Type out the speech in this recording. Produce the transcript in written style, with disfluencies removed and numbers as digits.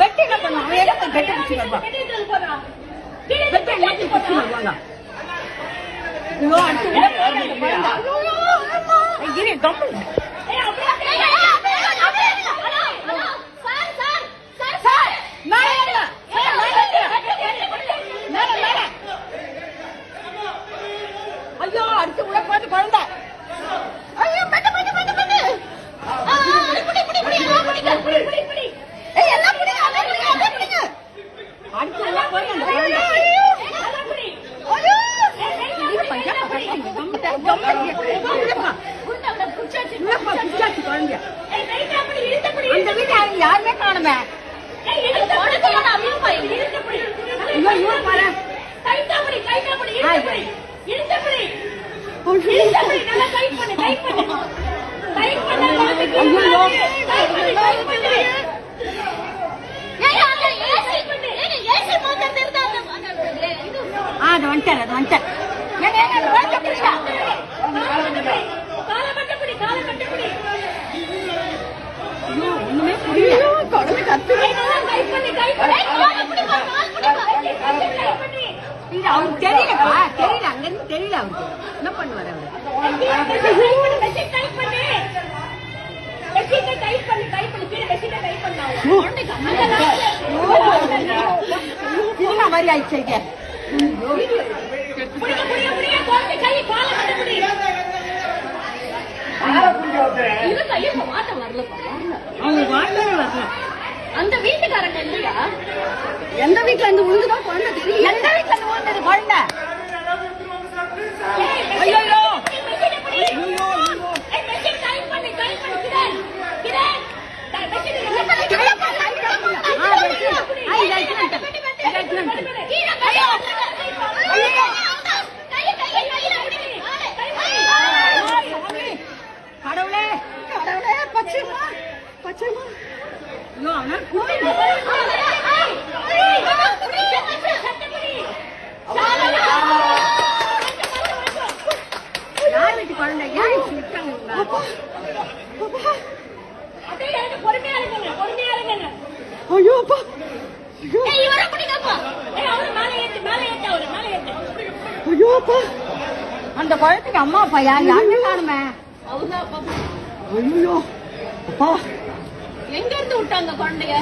Bed என்ன பண்ணுவாங்க? Bed பிடிச்சி வருவாங்க. பெட் என்ன பிடிச்சி வருவாங்க? ஐயோ அடுத்து இரு கம்பல். ஐயோ அடுத்து உள்ள போது குழந்தை. ஐயோ பெட்டு பெட்டு பெட்டு பெட்டு. புடி புடி புடி எல்லாம் புடி புடி புடி. ஏய் எல்லாம் புடி அத புடி அத புடிங்க. அடுத்து உள்ள போது அந்த குழந்தை. ஐயோ அத புடி. ஐயோ இது பையா பக்கத்துல கம்பட்ட கம்பட்ட. குண்டவள குச்சாச்சி குச்சாச்சி குழந்தை. ஏய் ரைட்டா புடி இழுத்து புடி. அந்த வீட்ல யாருமே காணோமே. ஏய் இழுத்து புடி அப்படியே போய் இழுத்து புடி. ஐயோ இவன் பாரு. டைட்டா புடி இழுத்து புடி. இழுத்து புடி. இழுத்து புடி நல்லா டைட் பண்ணு டைட் பண்ணு. டைட் பண்ணு குழந்தைக்கு. ஐயோ டைட் பண்ணு டைட் பண்ணு. ஏய் அந்த ஏசி பண்ணு. ஏசி மோட்டர் தெரியுதா அந்த இது. அது வந்துட்ட. ஏங்க குழந்தை புடிடா. கால கட்ட புடி. ஐயோ ஒண்ணுமே புரியல. குழந்தை கத்துது. டைட் பண்ணு. கால புடி கால் புடி. டைட் பண்ணு. இது அவருக்கு தெரியலப்பா. தெரியல அங்கிருந்து தெரியல அவருக்கு. என்ன பண்ணுவாரு அவரு? மெஷின் டைப் பண்ணு. கீழே மெஷினை டைப் பண்ணாங்க. என்ன மாதிரி ஆயிடுச்சு இது? புடிங்க குழந்தை கை கால கட்ட புடி. இது கைய மாட்ட வரலப்பா. அவங்க வாட்டவே வரல. அந்த வீட்டுக்காரங்க இல்லையா? எந்த வீட்ல இருந்து விழுந்துதான் குழந்தை தெரியும். எந்த வீட்ல இருந்து விழுந்தது குழந்தை? ஐயோ கடவுளே பச்சைமா ஐயோ அவனால யார் வீட்டு குழந்தை ஏன் இருக்காங்க? பொறுமையா இருங்க. ஐயோ அப்பா ஐயோ அப்பா அந்த குழந்தைக்கு அம்மா அப்பா யாருமே காணுமே. ஐயோ அப்பா எங்க இருந்து விட்டாங்க குழந்தைய?